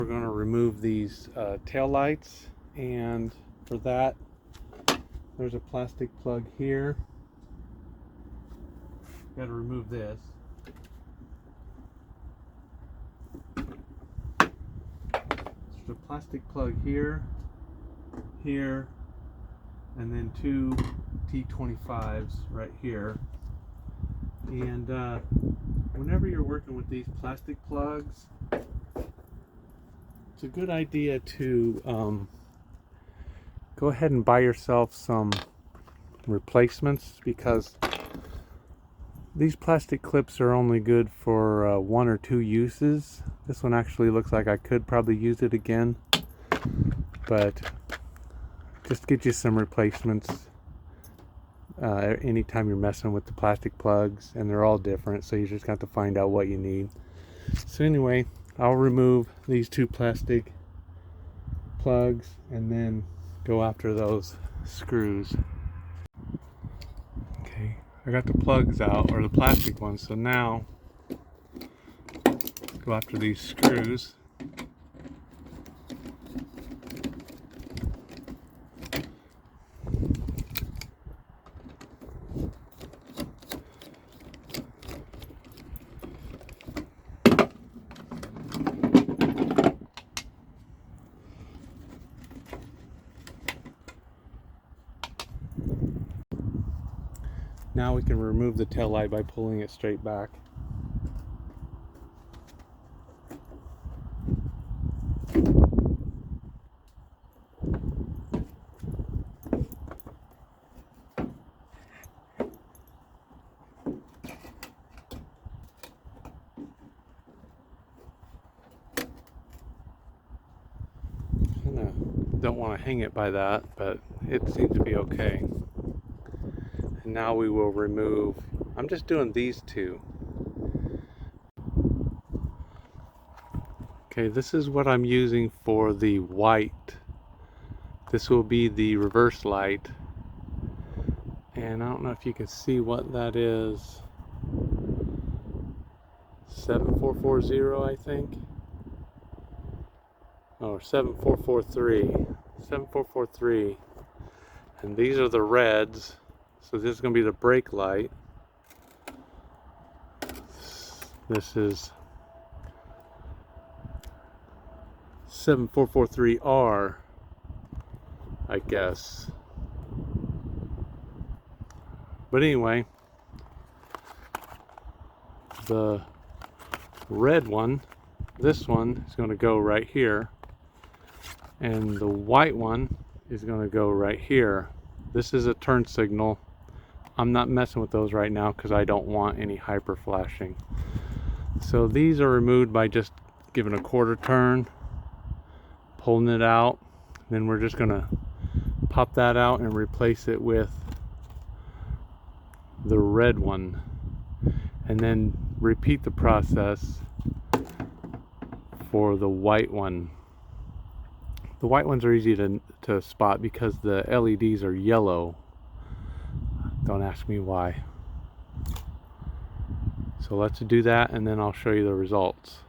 We're going to remove these tail lights, and for that there's a plastic plug here. Got to remove this. There's a plastic plug here, here, and then two T25s right here. And whenever you're working with these plastic plugs, it's a good idea to go ahead and buy yourself some replacements, because these plastic clips are only good for 1 or 2 uses. This one actually looks like I could probably use it again, but just get you some replacements anytime you're messing with the plastic plugs, and they're all different, so you just got to find out what you need. So anyway, I'll remove these 2 plastic plugs and then go after those screws. Okay, I got the plugs out, or the plastic ones, so now go after these screws. Now we can remove the tail light by pulling it straight back. Kinda don't want to hang it by that, but it seems to be okay. And now we will remove, I'm just doing these 2. Okay, this is what I'm using for the white. This will be the reverse light. And I don't know if you can see what that is. 7440, I think. Oh, 7443. 7443. And these are the reds. So this is going to be the brake light. This is 7443R, I guess. But anyway, the red one, this one is going to go right here, and the white one is going to go right here. This is a turn signal. I'm not messing with those right now because I don't want any hyper flashing. So these are removed by just giving a 1/4 turn, pulling it out. Then we're just gonna pop that out and replace it with the red one, and then repeat the process for the white one. The white ones are easy to spot because the LEDs are yellow. Don't ask me why. So let's do that, and then I'll show you the results.